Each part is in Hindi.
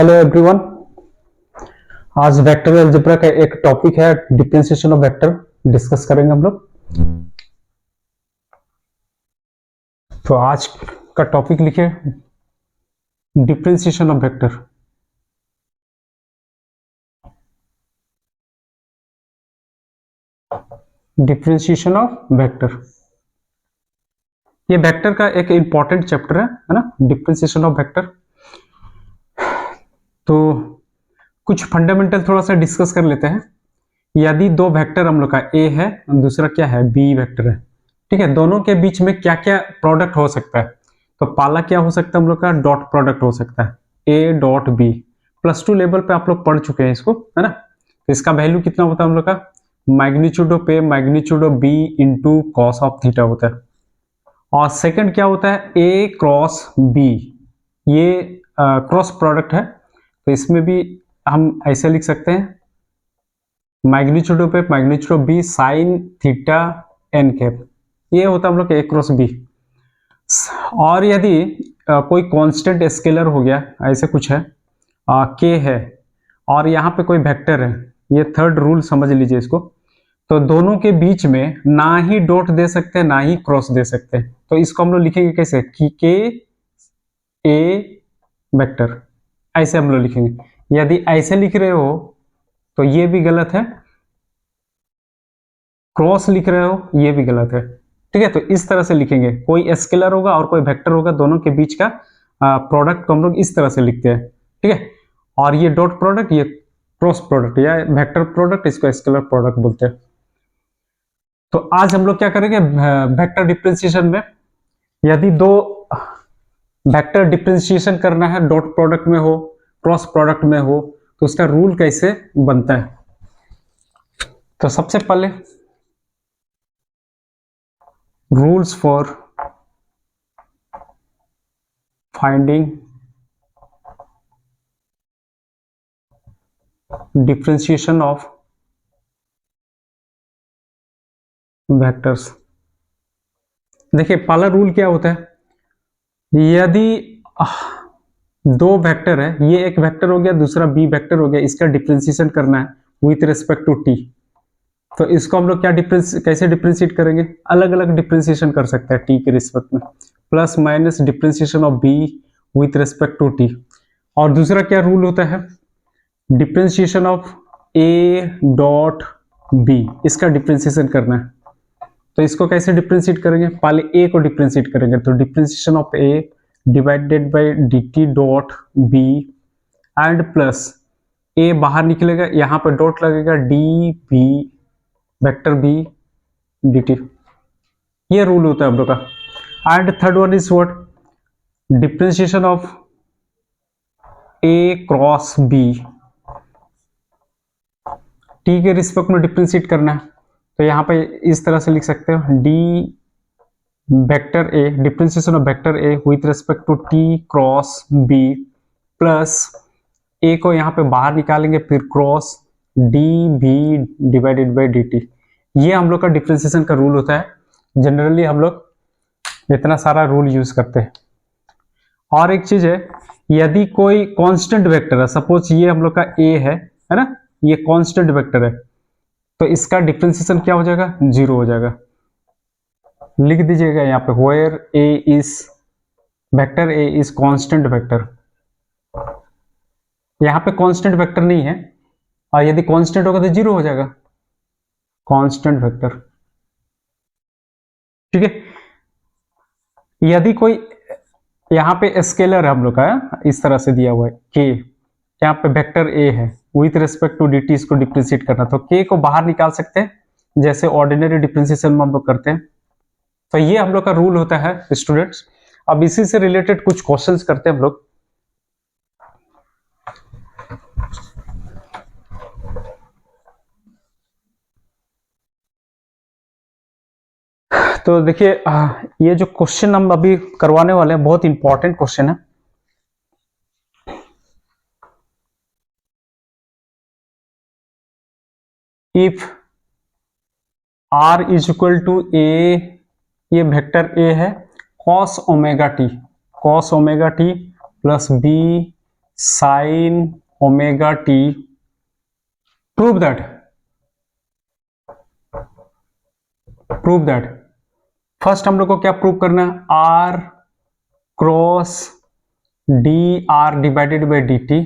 Hello everyone. आज वेक्टर अलजेब्रा का एक टॉपिक है डिफरेंशिएशन ऑफ वेक्टर डिस्कस करेंगे हम लोग। तो आज का टॉपिक लिखे differentiation of vector. Differentiation of vector ये वेक्टर का एक इंपॉर्टेंट चैप्टर है ना, डिफरेंशिएशन ऑफ वेक्टर। तो कुछ फंडामेंटल थोड़ा सा डिस्कस कर लेते हैं। यदि दो वेक्टर हम लोग का ए है और दूसरा क्या है, बी वेक्टर है, ठीक है, दोनों के बीच में क्या क्या प्रोडक्ट हो सकता है? तो पहला क्या हो सकता है हम लोग का, डॉट प्रोडक्ट हो सकता है, ए डॉट बी। +2 लेवल पे आप लोग पढ़ चुके हैं इसको, है ना। तो इसका वैल्यू कितना होता है हम लोग का, magnitude of a magnitude of b into cos of theta होता है। और सेकंड क्या होता है, ए क्रॉस बी, ये क्रॉस प्रोडक्ट है। तो इसमें भी हम ऐसे लिख सकते हैं, magnitude of a magnitude of b sine theta n cap, ये होता है हम लोग का ए क्रॉस बी। और यदि कोई कांस्टेंट स्केलर हो गया, ऐसे कुछ है, के है, और यहाँ पे कोई वेक्टर है, ये थर्ड रूल समझ लीजिए इसको। तो दोनों के बीच में ना ही डॉट दे सकते हैं ना ही क्रॉस दे सकते हैं। तो इसको हम लोग लिखेंगे कैसे कि के ए वेक्टर, ऐसे हम लोग लिखेंगे। यदि ऐसे लिख रहे हो तो ये भी गलत है, क्रॉस लिख रहे हो ये भी गलत है, ठीक है। तो इस तरह से लिखेंगे, कोई स्केलर होगा और कोई वेक्टर होगा, दोनों के बीच का प्रोडक्ट को हम लोग इस तरह से लिखते हैं, ठीक है। और ये डॉट प्रोडक्ट, ये क्रॉस प्रोडक्ट या वेक्टर प्रोडक्ट, इसको स्केलर प्रोडक्ट बोलते हैं। तो आज हम लोग क्या करेंगे, वेक्टर डिफरेंशिएशन में यदि दो वेक्टर डिफरेंशिएशन करना है, डॉट प्रोडक्ट में हो क्रॉस प्रोडक्ट में हो, तो उसका रूल कैसे बनता है। तो सबसे पहले rules for finding differentiation of vectors। देखिए पहला रूल क्या होता है, यदि दो वेक्टर है, ये एक वेक्टर हो गया दूसरा बी वेक्टर हो गया, इसका डिफरेंशिएशन करना है विथ रिस्पेक्ट टू टी। तो इसको हम लोग क्या कैसे डिफरेंशिएट करेंगे, अलग अलग डिफरेंशिएशन कर सकते हैं टी के रिस्पेक्ट में, plus minus differentiation of b with respect to t. और दूसरा क्या रूल होता है, differentiation of a dot b, इसका डिफरेंशिएशन करना है। तो इसको कैसे डिफरेंशिएट करेंगे, पहले ए को डिफरेंशिएट करेंगे, तो differentiation of A divided by D T dot B and plus A बाहर निकलेगा, यहाँ पर डॉट लगेगा, D B vector B D T, ये रूल होता है हम लोग का। And third one is what, differentiation of A cross B, T के रिस्पेक्ट में डिफरेंशिएट करना है। तो यहाँ पे इस तरह से लिख सकते हो, D vector A differentiation of vector A with respect to T cross B plus A को यहाँ पे बाहर निकालेंगे, फिर cross D B divided by D T. ये हम लोग का डिफरेंशिएशन का रूल होता है। जनरली हम लोग इतना सारा रूल यूज करते हैं। और एक चीज है, यदि कोई कांस्टेंट वेक्टर है, सपोज ये हम लोग का ए है ना, ये कांस्टेंट वेक्टर है, तो इसका डिफरेंशिएशन क्या हो जाएगा, 0 हो जाएगा। लिख दीजिएगा यहाँ पे, where a is vector a is constant vector. यहाँ पे कांस्टेंट वेक्टर नहीं है, और यदि कांस्टेंट होगा तो 0 हो जाएगा, कांस्टेंट वेक्टर, ठीक है। यदि कोई यहाँ पे स्केलर है हम लोग का, इस तरह से दिया हुआ है के, यहाँ पे वेक्टर ए है, with respect to d t इसको डिफरेंशिएट करना, तो के को बाहर निकाल सकते हैं जैसे ऑर्डिनरी डिफरेंशिएशन में हम लोग करते हैं। तो ये हम लोग का रूल होता है स्टूडेंट्स। अब इसी से रिलेटेड कुछ क्वेश्चंस करते हैं हम लोग। तो देखिए ये जो क्वेश्चन हम अभी करवाने वाले हैं बहुत इंपॉर्टेंट क्वेश्चन है। If r is equal to A, ये वेक्टर ए है, cos omega T plus B sine omega T, prove that first हम लोग को क्या प्रूव करना है, R cross D R divided by D T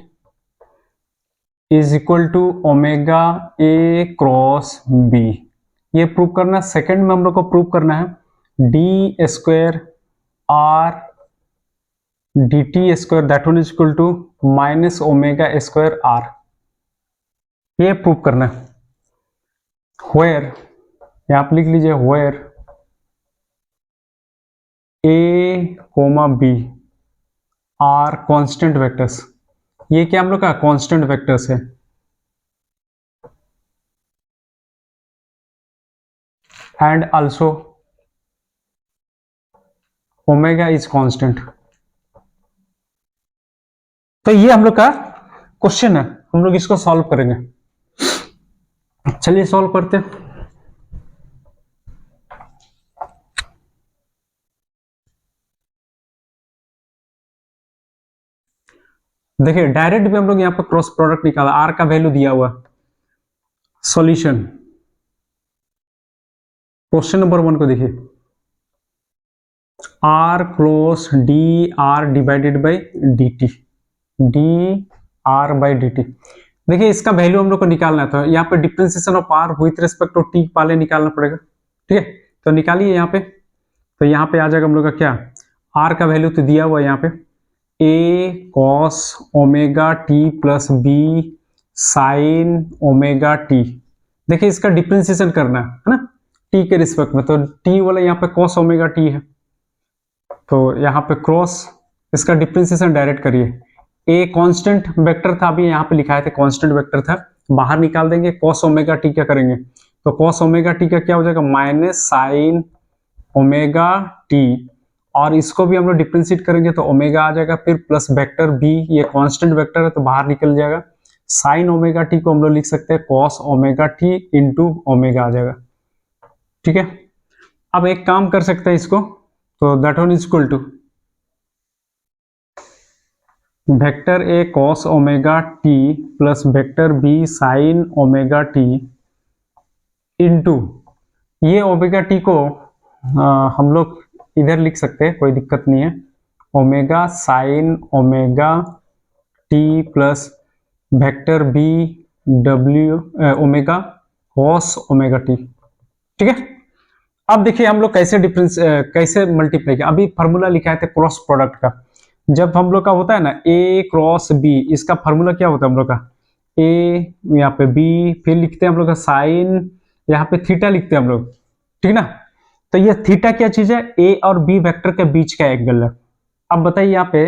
is equal to omega A cross B, ये प्रूव करना है। सेकंड में हम लोग को प्रूव करना है d square r d t square that one is equal to minus omega square r, ये प्रूव करना है। वेयर, यहां आप लिख लीजिए where a comma b are constant vectors, ये क्या हम लोग का कांस्टेंट वेक्टर्स है। And also omega is constant. तो ये हम लोग का क्वेश्चन है, हम लोग इसको सॉल्व करेंगे। चलिए सॉल्व करते हैं। देखिए डायरेक्ट भी हम लोग यहाँ पर क्रॉस प्रोडक्ट निकाला, आर का वैल्यू दिया हुआ। सॉल्यूशन क्वेश्चन नंबर 1 को देखिए, r cross D R divided by D t, d r by D t. देखिए इसका वैल्यू हम लोग को निकालना था, यहाँ पे differentiation of r with respect to t पहले निकालना पड़ेगा, ठीक है। तो निकालिए यहाँ पे, तो यहाँ पे आ जाएगा हम लोग का क्या, आर का वैल्यू तो दिया हुआ है यहाँ पे, A cos omega T plus B sine omega T. देखिए इसका डिफरेंशिएशन करना है ना टी के रिस्पेक्ट में, तो टी वाला यहाँ पे कॉस ओमेगा टी है, तो यहाँ पे क्रॉस इसका डिफरेंशिएशन डायरेक्ट करिए। ए कांस्टेंट वेक्टर था, अभी यहाँ पे लिखा है कांस्टेंट वेक्टर था, बाहर निकाल देंगे। कॉस ओमेगा टी क्या करेंगे, तो कॉस ओमेगा टी का क्या हो जाएगा, माइनस साइन ओमेगा टी, और इसको भी हम लोग डिफरेंशिएट करेंगे तो ओमेगा आ जाएगा, फिर प्लस वेक्टर बी, ये कांस्टेंट वेक्टर है तो बाहर निकल जाएगा। साइन ओमेगा टी को हम लोग लिख सकते हैं cos omega T into omega आ जाएगा, ठीक है। अब एक काम कर सकते हैं इसको, तो that one is equal to vector a cos omega T plus vector b sine omega T into, ये ओमेगा टी को हम लोग इधर लिख सकते हैं, कोई दिक्कत नहीं है, omega sine omega T plus vector b डब्ल्यू ओमेगा कॉस ओमेगा टी, ठीक है। अब देखिए हम लोग कैसे कैसे मल्टीप्लाई किया, अभी फॉर्मूला लिखा है क्रॉस प्रोडक्ट का। जब हम लोग का होता है ना ए क्रॉस बी, इसका फॉर्मूला क्या होता है हम लोग का, ए यहाँ पे बी, फिर लिखते हैं हम लोग का साइन, यहाँ पे थीटा लिखते हैं हम लोग, ठीक ना। तो ये थीटा क्या चीज है, ए और बी वेक्टर के बीच का एंगल है। अब बताइए यहाँ पे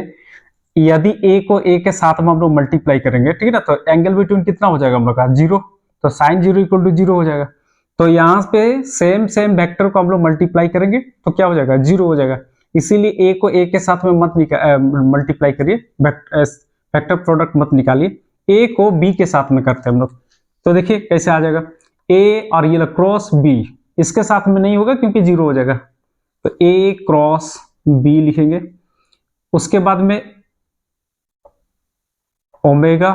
यदि ए को ए के साथ में हम लोग मल्टीप्लाई करेंगे, ठीक है ना, तो एंगल बिटवीन कितना हो जाएगा हम लोग का, 0, तो साइन 0 इक्वल टू 0 हो जाएगा। तो यहाँ पे सेम वेक्टर को हम लोग मल्टीप्लाई करेंगे तो क्या हो जाएगा, 0 हो जाएगा। इसीलिए ए को ए के साथ में मत मल्टीप्लाई करिए, वेक्टर प्रोडक्ट मत निकालिए, ए को बी के साथ में करते हैं हम लोग। तो देखिए कैसे आ जाएगा, ए और ये क्रॉस बी इसके साथ में नहीं होगा क्योंकि 0 हो जाएगा, तो ए क्रॉस बी लिखेंगे। उसके बाद में ओमेगा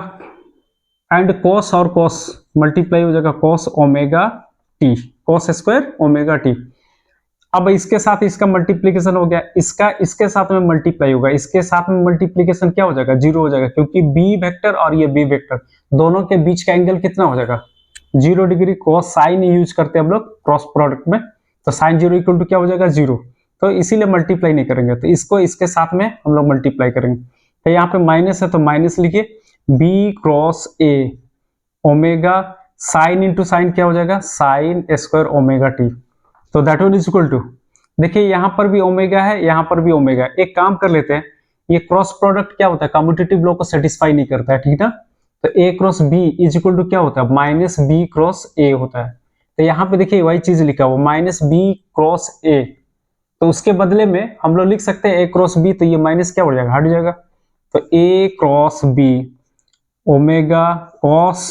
एंड कॉस और कॉस मल्टीप्लाई हो जाएगा, cos omega T, cos square omega t. अब इसके साथ इसका मल्टीप्लीकेशन हो गया, इसका इसके साथ में मल्टीप्लाई होगा, इसके साथ में मल्टीप्लीकेशन क्या हो जाएगा, 0 हो जाएगा, क्योंकि बी वेक्टर और ये बी वेक्टर दोनों के बीच का एंगल कितना हो जाएगा, 0 डिग्री। कॉस साइन यूज करते हैं हम लोग क्रॉस प्रोडक्ट में, तो साइन 0 इक्वल टू क्या हो जाएगा, 0, तो इसीलिए मल्टीप्लाई नहीं करेंगे, तो इसको इसके साथ में हम लोग मल्टीप्लाई करेंगे। तो यहाँ पे माइनस है तो माइनस लिखिए, b cross a omega sine into sine क्या हो जाएगा, साइन स्क्वायर ओमेगा टी, तो that one is equal to, देखिए यहां पर भी ओमेगा है, यहां पर भी ओमेगा है। एक काम कर लेते हैं, ये क्रॉस प्रोडक्ट क्या होता है, कम्यूटेटिव लॉ को सेटिस्फाई नहीं करता है, ठीक है। तो A cross B is equal to क्या होता है, माइनस बी क्रॉस ए होता है। तो यहाँ पे देखिए वही चीज लिखा हुआ माइनस बी क्रॉस ए, तो उसके बदले में हम लोग लिख सकते हैं ए क्रॉस बी, तो ये माइनस क्या हो जाएगा, हट जाएगा, तो A cross B omega cos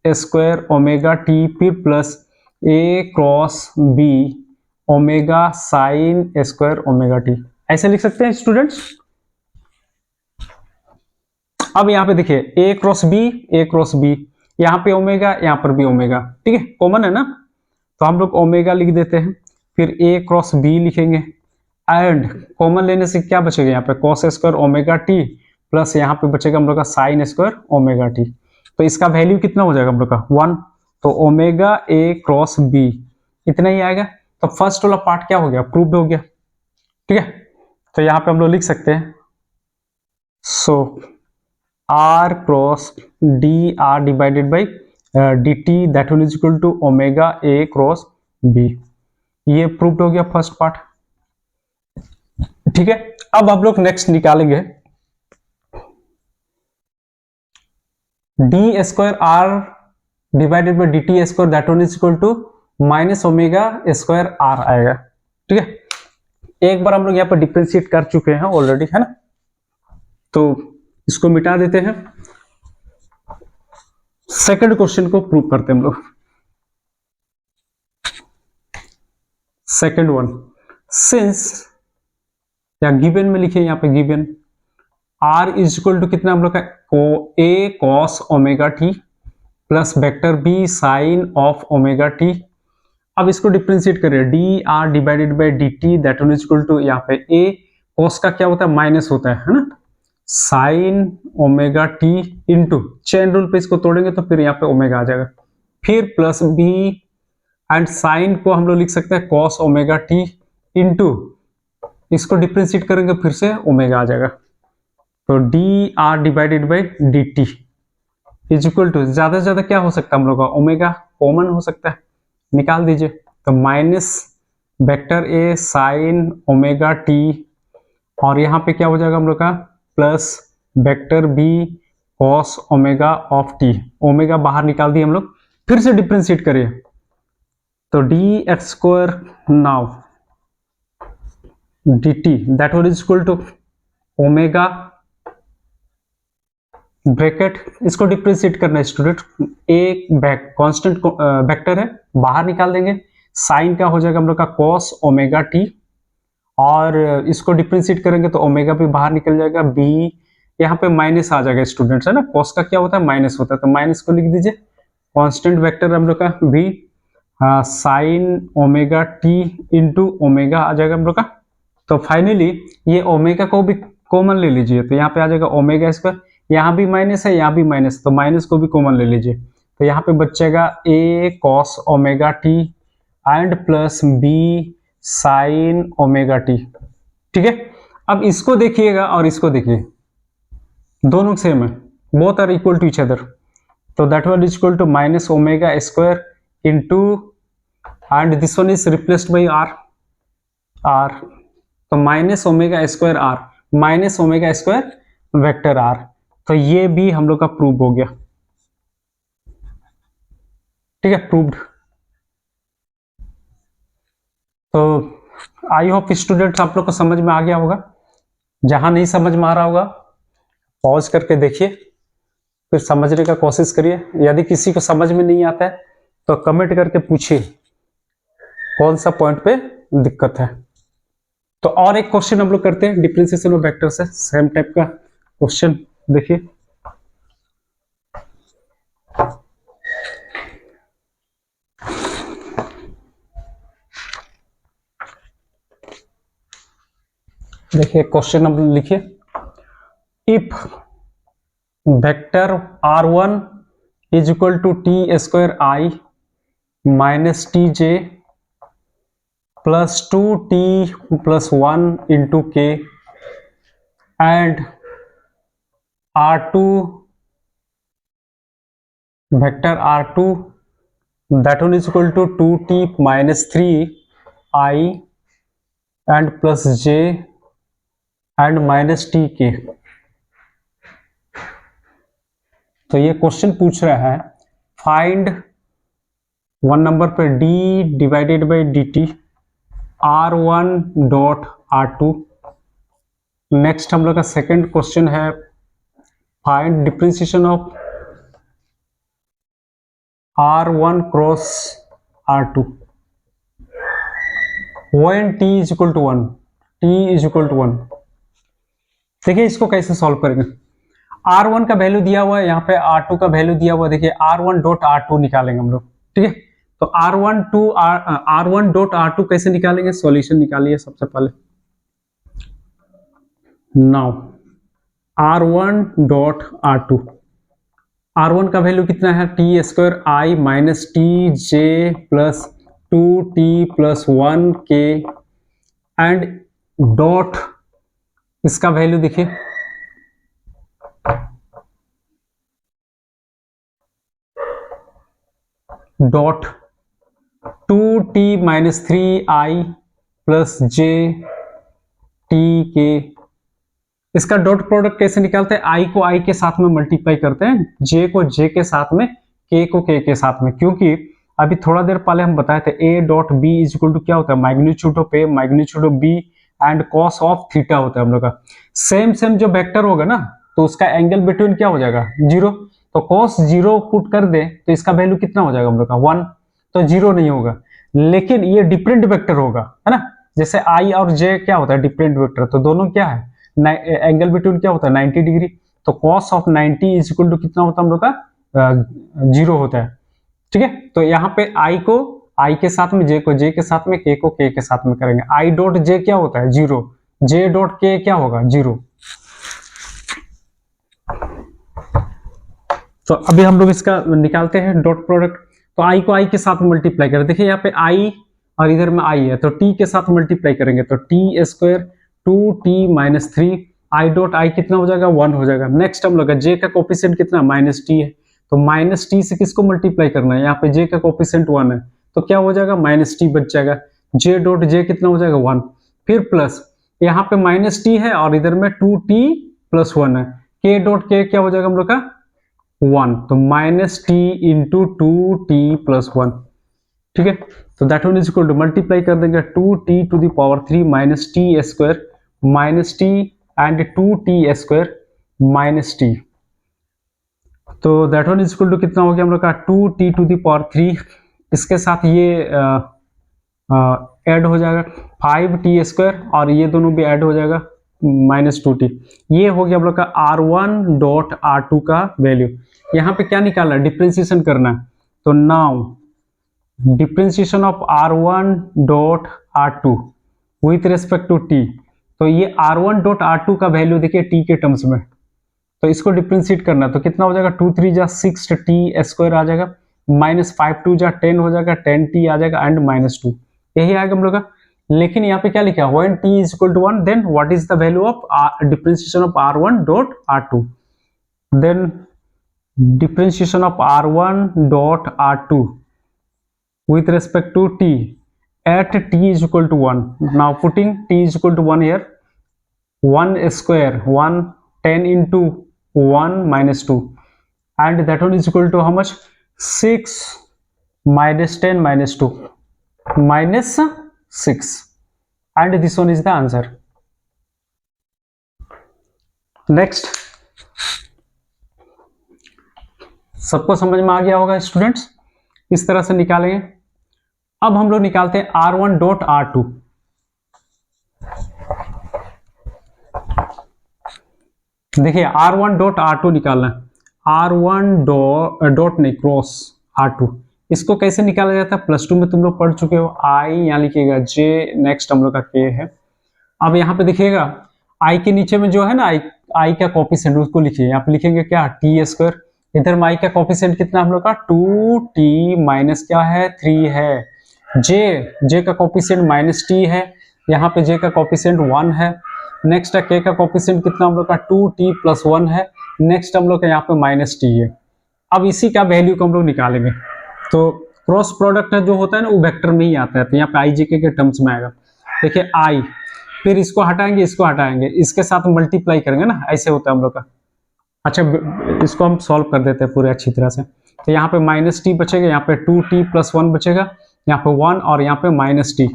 square omega T, फिर plus A cross B omega sine square omega T, ऐसे लिख सकते हैं स्टूडेंट्स। अब यहाँ पे देखिए ए क्रॉस बी, यहाँ पे ओमेगा, यहाँ पर भी ओमेगा, ठीक है, कॉमन है ना, तो हम लोग ओमेगा लिख देते हैं, फिर ए क्रॉस बी लिखेंगे, एंड कॉमन लेने से क्या बचेगा, यहाँ पे cos square omega T plus यहाँ पे बचेगा हम लोग का साइन स्क्वायर ओमेगा टी। तो इसका वैल्यू कितना हो जाएगा हम लोग का 1, तो ओमेगा ए क्रॉस बी इतना ही आएगा। तो फर्स्ट वाला पार्ट क्या हो गया, प्रूव्ड हो गया, ठीक है। तो यहाँ पे हम लोग लिख सकते हैं, so R cross D R divided by D T that will is equal to omega A cross B, ये प्रूव्ड हो गया फर्स्ट पार्ट, ठीक है। अब हम लोग नेक्स्ट निकालेंगे d square r divided by D t square that one is equal to minus omega square r आएगा, ठीक है। एक बार हम लोग यहाँ पर डिफ्रेंशिएट कर चुके हैं ऑलरेडी, है ना, तो इसको मिटा देते हैं। सेकंड क्वेश्चन को प्रूव करते हैं हम लोग। सेकंड वन, सिंस या गिवन में लिखिए, यहाँ पे given r is equal to कितना हम लोग का a cos omega T plus vector b sine of omega t. अब इसको डिफ्रेंशिएट करिए, d are divided by D T that is equal to, यहाँ पे a cos का क्या होता है, माइनस होता है ना, sign omega T into, chain rule पे इसको तोड़ेंगे तो फिर यहाँ पे ओमेगा आ जाएगा, फिर प्लस b एंड साइन को हम लोग लिख सकते हैं cos ओमेगा टी इंटू, इसको डिफ्रेंशिएट करेंगे फिर से ओमेगा आ जाएगा। तो d are divided by D T is equal to, ज्यादा से ज्यादा क्या हो सकता है हम लोग का, ओमेगा कॉमन हो सकता है, निकाल दीजिए, तो minus vector a sine omega t, और यहाँ पे क्या हो जाएगा हम लोग का plus vector b cos omega of t, omega बाहर निकाल दिए हम लोग, फिर से डिफ्रेंशिएट करिए, तो d x square now d T that one is equal to omega bracket, इसको डिफ्रेंशिएट करना है स्टूडेंट, एक कांस्टेंट वेक्टर है, बाहर निकाल देंगे, साइन का हो जाएगा हम लोग का cos ओमेगा टी, और इसको डिफ्रेंशिएट करेंगे तो ओमेगा भी बाहर निकल जाएगा, b यहाँ पे माइनस आ जाएगा स्टूडेंट्स, है ना, cos का क्या होता है, माइनस होता है, तो माइनस को लिख दीजिए, कांस्टेंट वेक्टर हम लोग का b sine omega T into omega आ जाएगा हम लोग का। तो फाइनली ये ओमेगा को भी कॉमन ले लीजिए, तो यहाँ पे आ जाएगा ओमेगा स्क्वायर, यहाँ भी माइनस है, यहाँ भी माइनस, तो माइनस को भी कॉमन ले लीजिए, तो यहाँ पे बचेगा a cos omega T and plus b sine omega t, ठीक है। अब इसको देखिएगा और इसको देखिए, दोनों सेम है, both are equal to each other, तो that one is equal to minus omega square into, and this one is replaced by r, तो minus omega square r, minus omega square vector r, तो ये भी हम लोग का प्रूव हो गया, ठीक है, प्रूव्ड। तो आई होप स्टूडेंट्स आप लोग को समझ में आ गया होगा, जहां नहीं समझ में आ रहा होगा पॉज करके देखिए, फिर समझने का कोशिश करिए, यदि किसी को समझ में नहीं आता है तो कमेंट करके पूछिए कौन सा पॉइंट पे दिक्कत है। तो और एक क्वेश्चन हम लोग करते हैं डिफरेंशिएशन ऑफ वेक्टर से, सेम टाइप का क्वेश्चन देखिए, देखिए क्वेश्चन नंबर लिखिए, if vector r1 is equal to t square i minus t j plus 2t plus 1 into k and r2 vector r2 that one is equal to 2t minus 3i and plus j and minus t k. तो ये क्वेश्चन पूछ रहा है फाइंड 1 नंबर पे d divided by D t r1 dot r2। Next हम लोग का सेकंड क्वेश्चन है find differentiation of r1 cross r2 when t is equal to 1, t is equal to 1। देखिए इसको कैसे सॉल्व करेंगे, R1 का वैल्यू दिया हुआ है, यहाँ पे R2 का वैल्यू दिया हुआ है, देखिए R1 डॉट R2 निकालेंगे हम लोग, ठीक है। तो R1 डॉट R2 कैसे निकालेंगे, सॉल्यूशन निकालिए सबसे पहले। Now R1 dot R2, R1 का वैल्यू कितना है, t square i minus t j plus 2t plus 1k and dot इसका वैल्यू देखिए dot 2t minus 3i plus j t k. इसका डॉट प्रोडक्ट कैसे निकालते हैं, i को i के साथ में मल्टीप्लाई करते हैं, j को j के साथ में, k को k के साथ में, क्योंकि अभी थोड़ा देर पहले हम बताए थे a dot b is equal to क्या होता है, magnitude of a magnitude of b and cos of theta होता है हम लोग का। सेम जो वेक्टर होगा ना, तो उसका एंगल बिटवीन क्या हो जाएगा, जीरो। तो कॉस जीरो पुट कर दे तो इसका वैल्यू कितना हो जाएगा हम लोग का, 1। तो जीरो नहीं होगा, लेकिन ये डिफरेंट वेक्टर होगा, है ना। जैसे i और j क्या होता है, डिफरेंट वेक्टर, तो दोनों क्या है, एंगल बिटवीन क्या होता है, 90 डिग्री। तो cos of 90 is equal to कितना होता है हम लोग का, जीरो होता है, ठीक है। तो यहाँ पे i को i के साथ में, j को j के साथ में, k को k के साथ में करेंगे। i डॉट j क्या होता है, जीरो। j डॉट k क्या होगा, जीरो। तो अभी हम लोग इसका निकालते हैं डॉट प्रोडक्ट। तो i को i के साथ मल्टीप्लाई करें, देखिए यहाँ पे i और इधर में i है, तो t के साथ मल्टीप्लाई करेंगे, तो T square 2t minus 3, i dot i कितना हो जाएगा, 1 हो जाएगा। नेक्स्ट हम लोग का j का कोफिशिएंट कितना, माइनस टी है, तो माइनस टी से किसको मल्टीप्लाई करना है, यहाँ पे j का कोफिशिएंट 1 है, तो क्या हो जाएगा, माइनस टी बच जाएगा। j डॉट j कितना हो जाएगा, 1। फिर प्लस यहाँ पे माइनस टी है और इधर में 2t प्लस 1 है, k डॉट k क्या हो जाएगा हम लोग का, 1। तो minus T into 2t plus 1, ठीक है। तो that one is equal to multiply कर देंगे 2t to the power 3 minus t square minus t and 2t square minus t. तो that one is equal to कितना हो गया हम लोग का, 2t टू द पावर 3, इसके साथ ये ऐड हो जाएगा 5t स्क्वायर और ये दोनों भी ऐड हो जाएगा माइनस 2t। ये हो गया हम लोग का R1 डॉट R2 का वैल्यू। यहाँ पे क्या निकालना है, डिफ्रेंशिएशन करना है। तो now differentiation of R1 dot R2 with respect to t। तो ये R1 डॉट R2 का वैल्यू देखिए t के टर्म्स में, तो इसको डिफ्रेंशिएट करना है, तो कितना हो जाएगा, 2 3 जा 6t स्क्वायर आ जाएगा, माइनस 5 2 जा 10 हो जाएगा, 10t आ जाएगा एंड माइनस 2, यही आएगा हम लोग का। लेकिन यहाँ पे क्या लिखा है, when t is equal to 1 then what is the value of differentiation of R1 dot R2, then differentiation of R1 dot R2 with respect to t at t is equal to 1. Now putting t is equal to 1 here, 1 square 1 10 into 1 minus 2 and that one is equal to how much, 6 minus 10 minus 2 minus 6 and this one is the answer. Next, सबको समझ में आ गया होगा स्टूडेंट्स, इस तरह से निकालेंगे। अब हम लोग निकालते हैं R1 डॉट R2। देखिए R1 डॉट R2 निकालना है, R1 डॉट नहीं क्रॉस R2, इसको कैसे निकाला जाता है, प्लस 2 में तुम लोग पढ़ चुके हो। I यहाँ लिखिएगा J, नेक्स्ट हम लोग का K है। अब यहाँ पे देखिएगा I के नीचे में जो है ना I का कोफिशिएंट उसको लिखिए, यहाँ पे लिखेंगे क्या, t स्क्वायर, इधर में I का कोफिशिएंट कितना हम लोग का, 2t माइनस क्या है, 3 है। J का कोफिशिएंट माइनस t है, यहाँ पे J का कोफिशिएंट 1 है। नेक्स्ट है K का कोफिशिएंट कितना हम लोग का, 2t प्लस 1 है। नेक्स्ट हम लोग का यहाँ पे माइनस t है। अब इसी का वैल्यू को हम लोग निकालेंगे, तो क्रॉस प्रोडक्ट जो होता है ना वो वेक्टर में ही आता है, तो यहाँ पे i j k के टर्म्स में आएगा। देखिए i, फिर इसको हटाएंगे, इसको हटाएंगे, इसके साथ मल्टीप्लाई करेंगे ना, ऐसे होता है हम लोग का। अच्छा इसको हम सॉल्व कर देते हैं पूरे अच्छी तरह से। तो यहाँ पे माइनस टी बचेगा, यहाँ पे 2t प्लस 1 बचेगा, यहाँ पे 1 और यहाँ पे माइनस टी।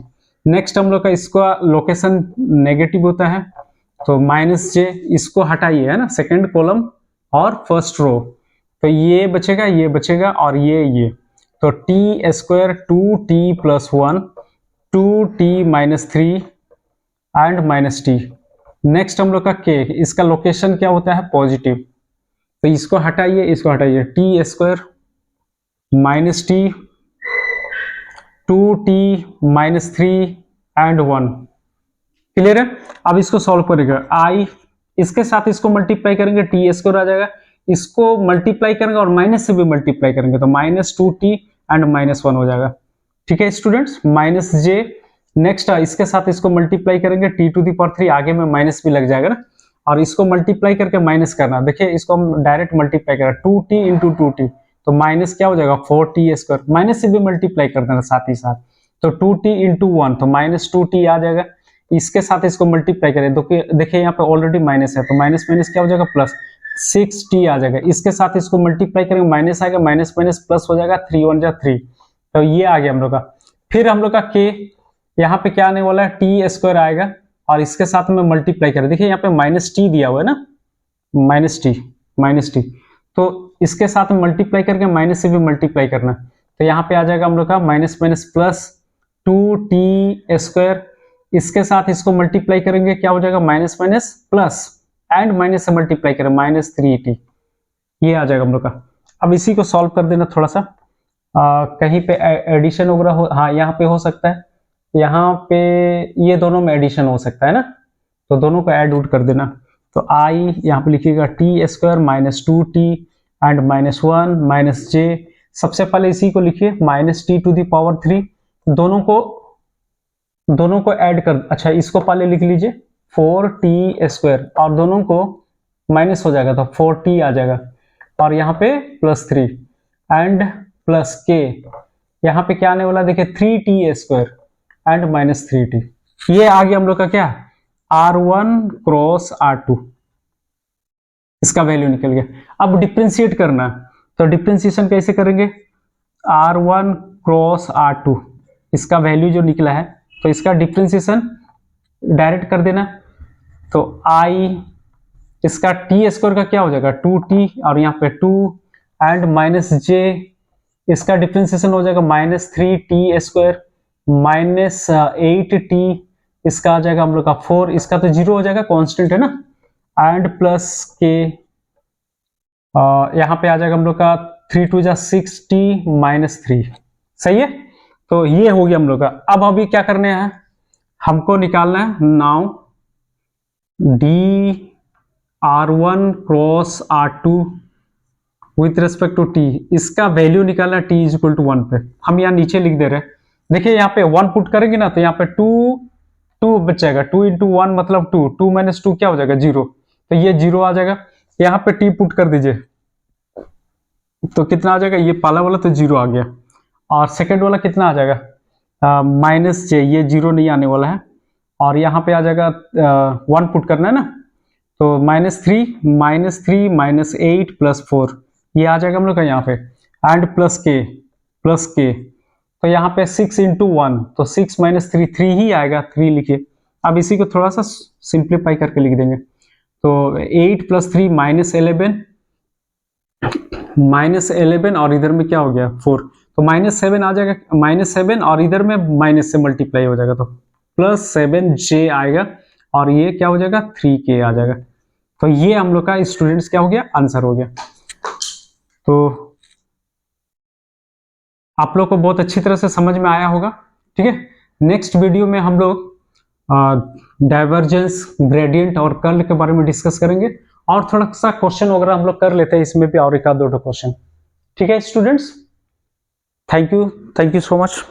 नेक्स्ट हम लोग का इसका लोकेशन नेगेटिव होता है, तो माइनस जे, इसको हटाइए, है ना, सेकेंड कॉलम और फर्स्ट रो, तो ये बचेगा और ये तो T square 2t plus 1 2t minus 3 and minus T. Next हम लोग का k, इसका लोकेशन क्या होता है, पॉजिटिव, तो इसको हटाइए, इसको हटाइए, T square minus T, 2t-3 and 1। Clear है? अब इसको सॉल्व करेगा, आई इसके साथ इसको मल्टीप्लाई करेंगे, टी स्क्वायर आ जाएगा, इसको मल्टीप्लाई करेंगे और माइनस से भी मल्टीप्लाई करेंगे तो -2t एंड -1 हो जाएगा। ठीक है स्टूडेंट्स, माइनस जे। नेक्स्ट इसके साथ इसको मल्टीप्लाई करेंगे, t⁴ आगे में माइनस भी लग जाएगा ना, और इसको मल्टीप्लाई करके माइनस करना। देखिए इसको हम डायरेक्ट मल्टीप्लाई करें, 2t इंटू 2t तो माइनस क्या हो जाएगा 4t², माइनस से भी मल्टीप्लाई कर देना साथ ही साथ, तो 2t इंटू 1 तो -2t आ जाएगा। इसके साथ इसको मल्टीप्लाई करें, देखिए यहाँ पे ऑलरेडी माइनस है तो माइनस माइनस क्या हो जाएगा प्लस, 6t आ जाएगा। इसके साथ इसको मल्टीप्लाई करेंगे, माइनस आएगा, माइनस माइनस प्लस हो जाएगा, 3 1 जा 3, तो ये आ गया हम लोग का। फिर हम लोग का k यहाँ पे क्या आने वाला है, t² आएगा और इसके साथ में मल्टीप्लाई करें। देखिए यहाँ पे -t दिया हुआ है ना, -t, तो इसके साथ में मल्टीप्लाई करके माइनस से भी मल्टीप्लाई करना, तो यहाँ पे आ जाएगा हम लोग का माइनस माइनस प्लस 2t²। इसके साथ इसको मल्टीप्लाई करेंगे, क्या हो जाएगा minus minus plus and minus से मल्टीप्लाई करें, -3t, ये आ जाएगा हम लोग का। अब इसी को सॉल्व कर देना थोड़ा सा, कहीं पे एडिशन वगैरह हो, हाँ यहाँ पे हो सकता है, यहाँ पे ये दोनों में एडिशन हो सकता है ना, तो दोनों को ऐड उड कर देना। तो आई यहाँ पे लिखिएगा t² -2t एंड -1 -j। सबसे पहले इसी को लिखिए -t⁴, दोनों को ऐड कर, अच्छा इसको पहले लिख लीजिए 4t² और दोनों को माइनस हो जाएगा तो 4t आ जाएगा, और यहाँ पे +3 एंड प्लस k, यहाँ पे क्या आने वाला देखिए 3t² एंड -3t। ये आ गया हम लोग का क्या, R1 क्रॉस R2, इसका वैल्यू निकल गया। अब डिफ्रेंशिएट करना, तो डिफ्रेंशिएशन कैसे करेंगे, R1 क्रॉस R2, इसका वैल्यू जो निकला है तो इसका डिफ्रेंशिएशन डायरेक्ट कर देना, तो i इसका t² का क्या हो जाएगा 2t और यहाँ पे 2 एंड -j, इसका डिफ्रेंशिएशन हो जाएगा -3t² -8t, इसका आ जाएगा हम लोग का 4, इसका तो 0 हो जाएगा, कांस्टेंट है ना, एंड प्लस k, यहाँ पे आ जाएगा हम लोग का 3 2 जा 6t -3। सही है, तो ये हो गया हम लोग का। अब अभी क्या करने हैं, हमको निकालना है now dr1 cross r2 with respect to t, इसका वैल्यू निकालना है t = 1 पे। हम यहाँ नीचे लिख दे रहे हैं, देखिए यहाँ पे 1 पुट करेंगे ना तो यहाँ पे 2 बचेगा, 2 इंटू 1 मतलब 2, 2 माइनस 2 क्या हो जाएगा 0, तो ये 0 आ जाएगा। यहाँ पे t पुट कर दीजिए तो कितना आ जाएगा, ये पहला वाला तो 0 आ गया, और सेकंड वाला कितना आ जाएगा -j, ये 0 नहीं आने वाला है, और यहाँ पे आ जाएगा 1 पुट करना है ना, तो -3 -8 + 4, ये आ जाएगा हम लोग का यहाँ पे, एंड प्लस k, तो यहाँ पे 6 इंटू 1 तो 6 - 3 3 ही आएगा, 3 लिखिए। अब इसी को थोड़ा सा सिंप्लीफाई करके लिख देंगे, तो 8 + 3 -11 और इधर में क्या हो गया 4, तो -7 आ जाएगा, -7 और इधर में माइनस से मल्टीप्लाई हो जाएगा तो +7j आएगा, और ये क्या हो जाएगा 3k आ जाएगा। तो ये हम लोग का स्टूडेंट्स क्या हो गया, आंसर हो गया। तो आप लोग को बहुत अच्छी तरह से समझ में आया होगा, ठीक है। नेक्स्ट वीडियो में हम लोग डाइवर्जेंस, ग्रेडियंट और कर्ल के बारे में डिस्कस करेंगे, और थोड़ा सा क्वेश्चन वगैरह हम लोग कर लेते हैं इसमें भी, और एक आध दो क्वेश्चन, ठीक है students. Thank you so much.